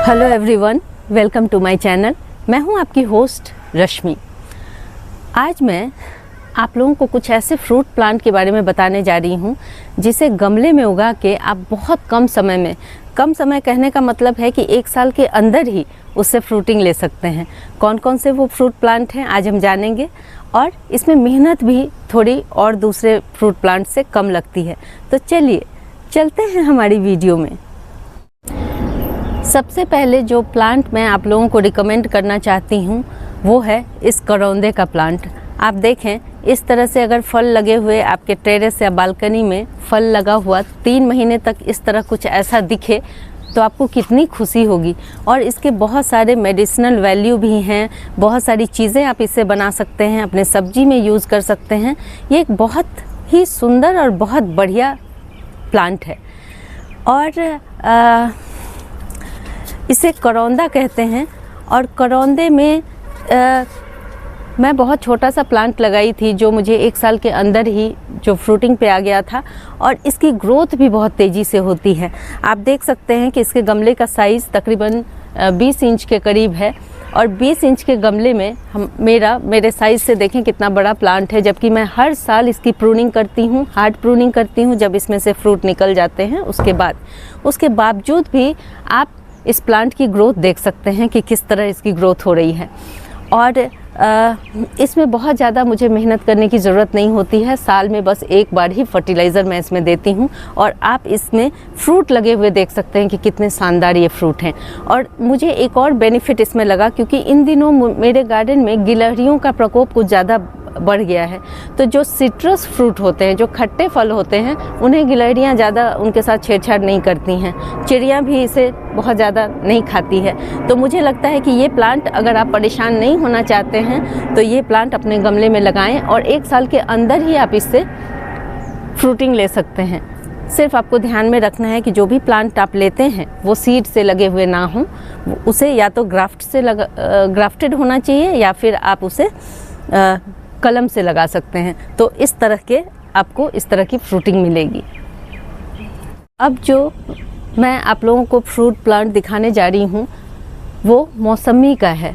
Hello everyone, welcome to my channel. मैं हूं आपकी होस्ट रश्मि। आज मैं आप लोगों को कुछ ऐसे फ्रूट प्लांट के बारे में बताने जा रही हूं जिसे गमले में उगा के आप बहुत कम समय में, कम समय कहने का मतलब है कि 1 साल के अंदर ही उससे फ्रूटिंग ले सकते हैं। कौन कौन से वो फ्रूट प्लांट हैं आज हम जानेंगे, और इसमें मेहनत भी थोड़ी और दूसरे फ्रूट प्लांट से कम लगती है। तो चलिए चलते हैं हमारी वीडियो में। सबसे पहले जो प्लांट मैं आप लोगों को रिकमेंड करना चाहती हूँ वो है इस करौंदे का प्लांट। आप देखें, इस तरह से अगर फल लगे हुए आपके टेरेस या बालकनी में फल लगा हुआ 3 महीने तक इस तरह कुछ ऐसा दिखे तो आपको कितनी खुशी होगी। और इसके बहुत सारे मेडिसिनल वैल्यू भी हैं, बहुत सारी चीज़ें आप इससे बना सकते हैं, अपने सब्जी में यूज़ कर सकते हैं। ये एक बहुत ही सुंदर और बहुत बढ़िया प्लांट है और इसे करौंदा कहते हैं। और करौंदे में मैं बहुत छोटा सा प्लांट लगाई थी जो मुझे 1 साल के अंदर ही जो फ्रूटिंग पे आ गया था, और इसकी ग्रोथ भी बहुत तेज़ी से होती है। आप देख सकते हैं कि इसके गमले का साइज़ तकरीबन 20 इंच के करीब है, और 20 इंच के गमले में मेरे साइज़ से देखें कितना बड़ा प्लांट है। जबकि मैं हर साल इसकी प्रूनिंग करती हूँ, हार्ड प्रूनिंग करती हूँ जब इसमें से फ्रूट निकल जाते हैं। उसके बावजूद भी आप इस प्लांट की ग्रोथ देख सकते हैं कि किस तरह इसकी ग्रोथ हो रही है। और इसमें बहुत ज़्यादा मुझे मेहनत करने की ज़रूरत नहीं होती है। साल में बस 1 बार ही फर्टिलाइज़र मैं इसमें देती हूँ, और आप इसमें फ्रूट लगे हुए देख सकते हैं कि कितने शानदार ये फ्रूट हैं। और मुझे एक और बेनिफिट इसमें लगा, क्योंकि इन दिनों मेरे गार्डन में गिलहरियों का प्रकोप कुछ ज़्यादा बढ़ गया है। तो जो सिट्रस फ्रूट होते हैं, जो खट्टे फल होते हैं, उन्हें गिलहरियाँ ज़्यादा उनके साथ छेड़छाड़ नहीं करती हैं। चिड़ियाँ भी इसे बहुत ज़्यादा नहीं खाती है। तो मुझे लगता है कि ये प्लांट, अगर आप परेशान नहीं होना चाहते हैं तो ये प्लांट अपने गमले में लगाएं, और 1 साल के अंदर ही आप इससे फ्रूटिंग ले सकते हैं। सिर्फ आपको ध्यान में रखना है कि जो भी प्लांट आप लेते हैं वो सीड से लगे हुए ना हों। उसे या तो ग्राफ्टेड होना चाहिए, या फिर आप उसे कलम से लगा सकते हैं। तो इस तरह के आपको इस तरह की फ्रूटिंग मिलेगी। अब जो मैं आप लोगों को फ्रूट प्लांट दिखाने जा रही हूँ वो मौसमी का है।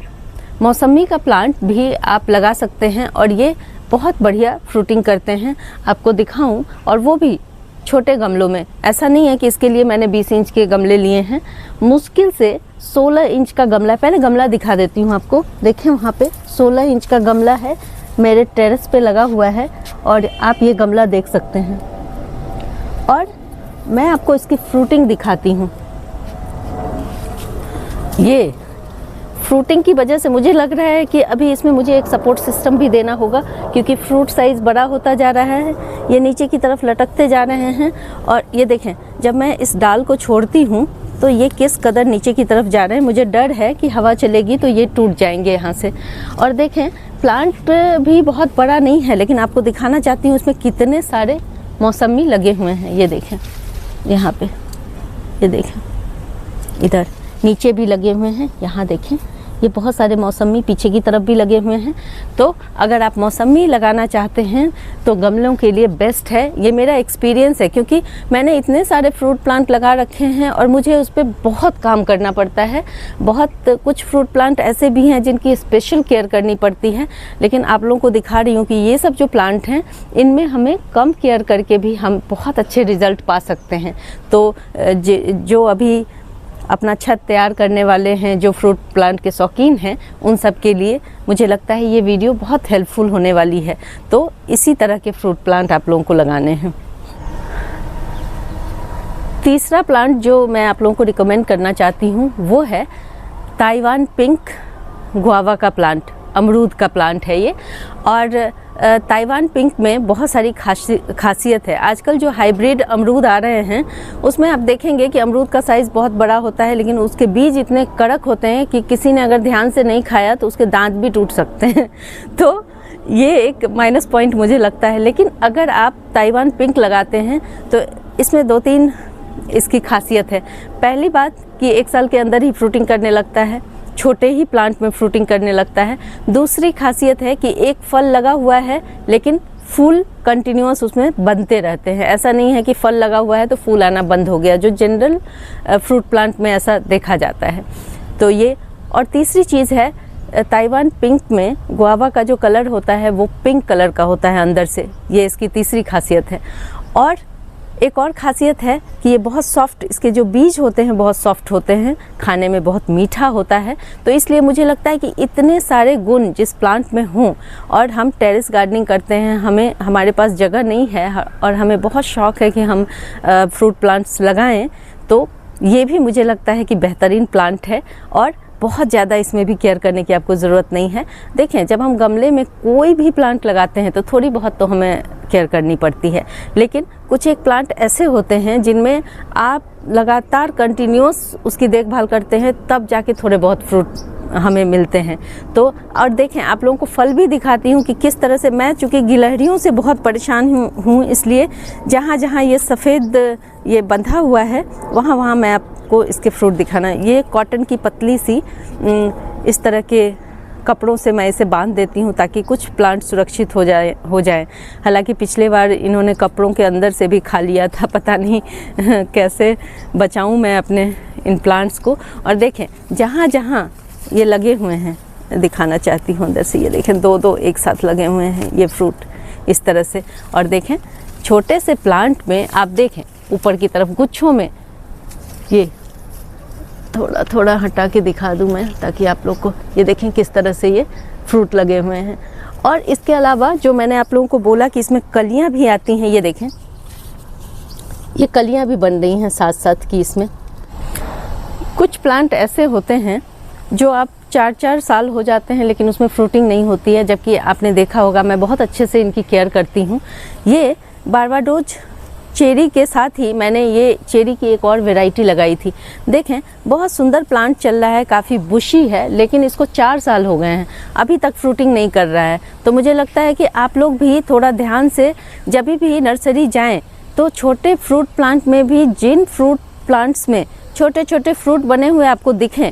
मौसमी का प्लांट भी आप लगा सकते हैं, और ये बहुत बढ़िया फ्रूटिंग करते हैं। आपको दिखाऊं, और वो भी छोटे गमलों में। ऐसा नहीं है कि इसके लिए मैंने 20 इंच के गमले लिए हैं, मुश्किल से 16 इंच का गमला। पहले गमला दिखा देती हूँ आपको। देखें, वहाँ पे 16 इंच का गमला है, मेरे टेरेस पे लगा हुआ है, और आप ये गमला देख सकते हैं। और मैं आपको इसकी फ्रूटिंग दिखाती हूँ। ये फ्रूटिंग की वजह से मुझे लग रहा है कि अभी इसमें मुझे एक सपोर्ट सिस्टम भी देना होगा, क्योंकि फ्रूट साइज़ बड़ा होता जा रहा है, ये नीचे की तरफ लटकते जा रहे हैं। और ये देखें, जब मैं इस डाल को छोड़ती हूँ तो ये किस कदर नीचे की तरफ जा रहे हैं। मुझे डर है कि हवा चलेगी तो ये टूट जाएंगे यहाँ से। और देखें, प्लांट भी बहुत बड़ा नहीं है, लेकिन आपको दिखाना चाहती हूँ इसमें कितने सारे मौसमी लगे हुए हैं। ये देखें, यहाँ पे ये देखें, इधर नीचे भी लगे हुए हैं। यहाँ देखें, ये बहुत सारे मौसमी पीछे की तरफ भी लगे हुए हैं। तो अगर आप मौसमी लगाना चाहते हैं तो गमलों के लिए बेस्ट है। ये मेरा एक्सपीरियंस है, क्योंकि मैंने इतने सारे फ्रूट प्लांट लगा रखे हैं और मुझे उस पर बहुत काम करना पड़ता है। बहुत कुछ फ्रूट प्लांट ऐसे भी हैं जिनकी स्पेशल केयर करनी पड़ती है, लेकिन आप लोगों को दिखा रही हूँ कि ये सब जो प्लांट हैं इनमें हमें कम केयर करके भी हम बहुत अच्छे रिजल्ट पा सकते हैं। तो जो अभी अपना छत तैयार करने वाले हैं, जो फ्रूट प्लांट के शौकीन हैं, उन सब के लिए मुझे लगता है ये वीडियो बहुत हेल्पफुल होने वाली है। तो इसी तरह के फ्रूट प्लांट आप लोगों को लगाने हैं। तीसरा प्लांट जो मैं आप लोगों को रिकमेंड करना चाहती हूँ वो है ताइवान पिंक गुआवा का प्लांट। अमरूद का प्लांट है ये, और ताइवान पिंक में बहुत सारी खासियत है। आजकल जो हाइब्रिड अमरूद आ रहे हैं उसमें आप देखेंगे कि अमरूद का साइज़ बहुत बड़ा होता है, लेकिन उसके बीज इतने कड़क होते हैं कि किसी ने अगर ध्यान से नहीं खाया तो उसके दांत भी टूट सकते हैं। तो ये एक माइनस पॉइंट मुझे लगता है। लेकिन अगर आप ताइवान पिंक लगाते हैं तो इसमें 2-3 इसकी खासियत है। पहली बात कि 1 साल के अंदर ही फ्रूटिंग करने लगता है, छोटे ही प्लांट में फ्रूटिंग करने लगता है। दूसरी खासियत है कि एक फल लगा हुआ है लेकिन फूल कंटिन्यूअस उसमें बनते रहते हैं। ऐसा नहीं है कि फल लगा हुआ है तो फूल आना बंद हो गया, जो जनरल फ्रूट प्लांट में ऐसा देखा जाता है। तो ये, और तीसरी चीज़ है ताइवान पिंक में गुआवा का जो कलर होता है वो पिंक कलर का होता है अंदर से, ये इसकी तीसरी खासियत है। और एक और खासियत है कि ये बहुत सॉफ्ट, इसके जो बीज होते हैं बहुत सॉफ्ट होते हैं, खाने में बहुत मीठा होता है। तो इसलिए मुझे लगता है कि इतने सारे गुण जिस प्लांट में हों, और हम टेरेस गार्डनिंग करते हैं, हमारे पास जगह नहीं है और हमें बहुत शौक़ है कि हम फ्रूट प्लांट्स लगाएं, तो ये भी मुझे लगता है कि बेहतरीन प्लांट है और बहुत ज़्यादा इसमें भी केयर करने की आपको ज़रूरत नहीं है। देखें, जब हम गमले में कोई भी प्लांट लगाते हैं तो थोड़ी बहुत तो हमें केयर करनी पड़ती है, लेकिन कुछ एक प्लांट ऐसे होते हैं जिनमें आप लगातार कंटिन्यूस उसकी देखभाल करते हैं, तब जाके थोड़े बहुत फ्रूट हमें मिलते हैं। तो और देखें, आप लोगों को फल भी दिखाती हूँ कि किस तरह से मैं, चूँकि गिलहरियों से बहुत परेशान हूँ, इसलिए जहाँ जहाँ ये सफ़ेद ये बंधा हुआ है वहाँ वहाँ मैं आपको इसके फ्रूट दिखाना। ये कॉटन की पतली सी इस तरह के कपड़ों से मैं इसे बांध देती हूँ ताकि कुछ प्लांट सुरक्षित हो जाए। हालांकि पिछले बार इन्होंने कपड़ों के अंदर से भी खा लिया था, पता नहीं कैसे बचाऊँ मैं अपने इन प्लांट्स को। और देखें, जहाँ जहाँ ये लगे हुए हैं, दिखाना चाहती हूँ अंदर से, ये देखें दो एक साथ लगे हुए हैं ये फ्रूट इस तरह से। और देखें, छोटे से प्लांट में आप देखें ऊपर की तरफ गुच्छों में, ये थोड़ा थोड़ा हटा के दिखा दूं मैं ताकि आप लोग को ये देखें किस तरह से ये फ्रूट लगे हुए हैं। और इसके अलावा जो मैंने आप लोगों को बोला कि इसमें कलियां भी आती हैं, ये देखें ये कलियां भी बन रही हैं साथ साथ की इसमें। कुछ प्लांट ऐसे होते हैं जो आप 4-4 साल हो जाते हैं लेकिन उसमें फ्रूटिंग नहीं होती है, जबकि आपने देखा होगा मैं बहुत अच्छे से इनकी केयर करती हूँ। ये बारबाडोज चेरी के साथ ही मैंने ये चेरी की एक और वैरायटी लगाई थी। देखें, बहुत सुंदर प्लांट चल रहा है, काफ़ी बुशी है, लेकिन इसको 4 साल हो गए हैं, अभी तक फ्रूटिंग नहीं कर रहा है। तो मुझे लगता है कि आप लोग भी थोड़ा ध्यान से जब भी नर्सरी जाएं तो छोटे फ्रूट प्लांट में भी, जिन फ्रूट प्लांट्स में छोटे छोटे फ्रूट बने हुए आपको दिखें,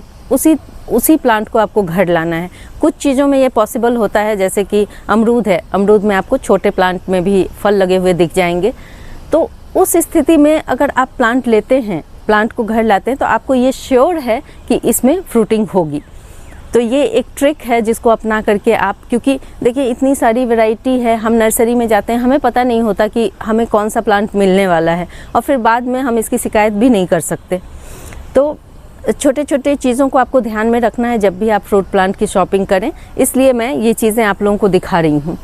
उसी प्लांट को आपको घर लाना है। कुछ चीज़ों में ये पॉसिबल होता है, जैसे कि अमरूद है, अमरूद में आपको छोटे प्लांट में भी फल लगे हुए दिख जाएंगे। तो उस स्थिति में अगर आप प्लांट लेते हैं, प्लांट को घर लाते हैं, तो आपको ये श्योर है कि इसमें फ्रूटिंग होगी। तो ये एक ट्रिक है जिसको अपना करके आप, क्योंकि देखिए इतनी सारी वैरायटी है, हम नर्सरी में जाते हैं, हमें पता नहीं होता कि हमें कौन सा प्लांट मिलने वाला है और फिर बाद में हम इसकी शिकायत भी नहीं कर सकते। तो छोटे छोटे चीज़ों को आपको ध्यान में रखना है जब भी आप फ्रूट प्लांट की शॉपिंग करें, इसलिए मैं ये चीज़ें आप लोगों को दिखा रही हूँ।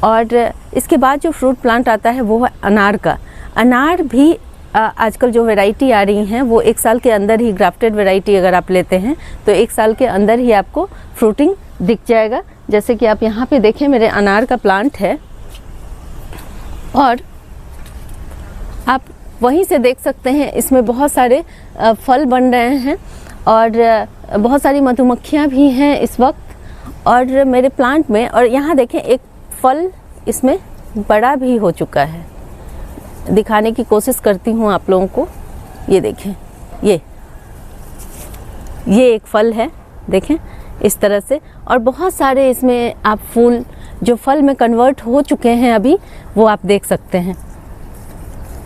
और इसके बाद जो फ्रूट प्लांट आता है वो है अनार का। अनार भी आजकल जो वैरायटी आ रही हैं वो 1 साल के अंदर ही, ग्राफ्टेड वैरायटी अगर आप लेते हैं तो 1 साल के अंदर ही आपको फ्रूटिंग दिख जाएगा। जैसे कि आप यहाँ पे देखें, मेरे अनार का प्लांट है और आप वहीं से देख सकते हैं इसमें बहुत सारे फल बन रहे हैं और बहुत सारी मधुमक्खियाँ भी हैं इस वक्त और मेरे प्लांट में। और यहाँ देखें, एक फल इसमें बड़ा भी हो चुका है, दिखाने की कोशिश करती हूँ आप लोगों को। ये देखें, ये एक फल है, देखें इस तरह से। और बहुत सारे इसमें आप फूल जो फल में कन्वर्ट हो चुके हैं अभी, वो आप देख सकते हैं।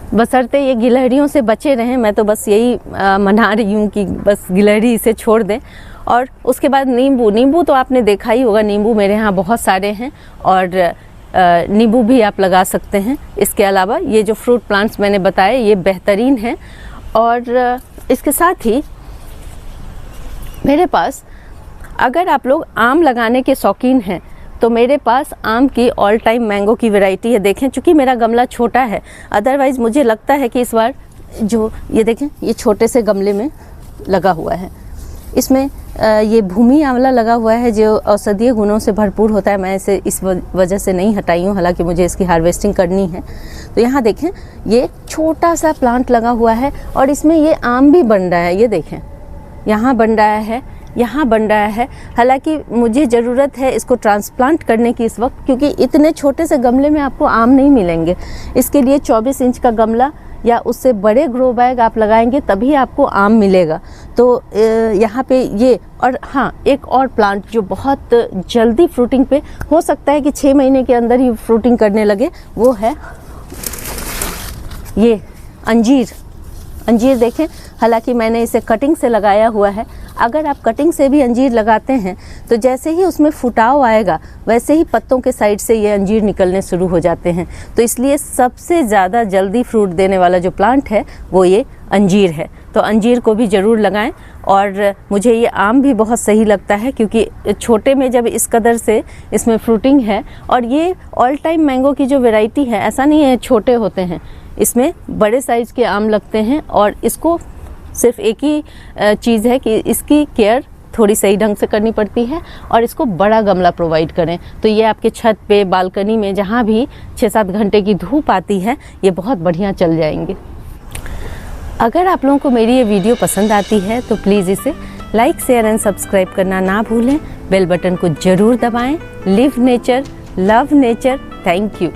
बशर्ते ये गिलहरियों से बचे रहें, मैं तो बस यही मना रही हूँ कि बस गिलहरी इसे छोड़ दें। और उसके बाद नींबू तो आपने देखा ही होगा, नींबू मेरे यहाँ बहुत सारे हैं और नींबू भी आप लगा सकते हैं। इसके अलावा ये जो फ्रूट प्लांट्स मैंने बताए ये बेहतरीन हैं। और इसके साथ ही मेरे पास, अगर आप लोग आम लगाने के शौकीन हैं तो मेरे पास आम की ऑल टाइम मैंगो की वैरायटी है। देखें, चूँकि मेरा गमला छोटा है, अदरवाइज़ मुझे लगता है कि इस बार जो ये देखें, ये छोटे से गमले में लगा हुआ है, इसमें ये भूमि आंवला लगा हुआ है जो औषधीय गुणों से भरपूर होता है। मैं इसे इस वजह से नहीं हटाई हूँ, हालांकि मुझे इसकी हार्वेस्टिंग करनी है। तो यहाँ देखें, ये छोटा सा प्लांट लगा हुआ है और इसमें ये आम भी बन रहा है। ये देखें, यहाँ बन रहा है, यहाँ बन रहा है। हालांकि मुझे ज़रूरत है इसको ट्रांसप्लांट करने की इस वक्त, क्योंकि इतने छोटे से गमले में आपको आम नहीं मिलेंगे। इसके लिए 24 इंच का गमला या उससे बड़े ग्रो बैग आप लगाएंगे तभी आपको आम मिलेगा। तो यहाँ पे ये, और हाँ एक और प्लांट जो बहुत जल्दी फ्रूटिंग पे हो सकता है कि 6 महीने के अंदर ही फ्रूटिंग करने लगे, वो है ये अंजीर। अंजीर देखें, हालांकि मैंने इसे कटिंग से लगाया हुआ है। अगर आप कटिंग से भी अंजीर लगाते हैं तो जैसे ही उसमें फुटाव आएगा वैसे ही पत्तों के साइड से ये अंजीर निकलने शुरू हो जाते हैं। तो इसलिए सबसे ज़्यादा जल्दी फ्रूट देने वाला जो प्लांट है वो ये अंजीर है। तो अंजीर को भी ज़रूर लगाएं। और मुझे ये आम भी बहुत सही लगता है क्योंकि छोटे में जब इस कदर से इसमें फ्रूटिंग है, और ये ऑल टाइम मैंगो की जो वैरायटी है, ऐसा नहीं है छोटे होते हैं, इसमें बड़े साइज़ के आम लगते हैं। और इसको सिर्फ एक ही चीज़ है कि इसकी केयर थोड़ी सही ढंग से करनी पड़ती है और इसको बड़ा गमला प्रोवाइड करें। तो ये आपके छत पे, बालकनी में, जहाँ भी 6-7 घंटे की धूप आती है, ये बहुत बढ़िया चल जाएंगे। अगर आप लोगों को मेरी ये वीडियो पसंद आती है तो प्लीज़ इसे लाइक, शेयर एंड सब्सक्राइब करना ना भूलें। बेल बटन को ज़रूर दबाएं। Live nature, love nature. Thank you.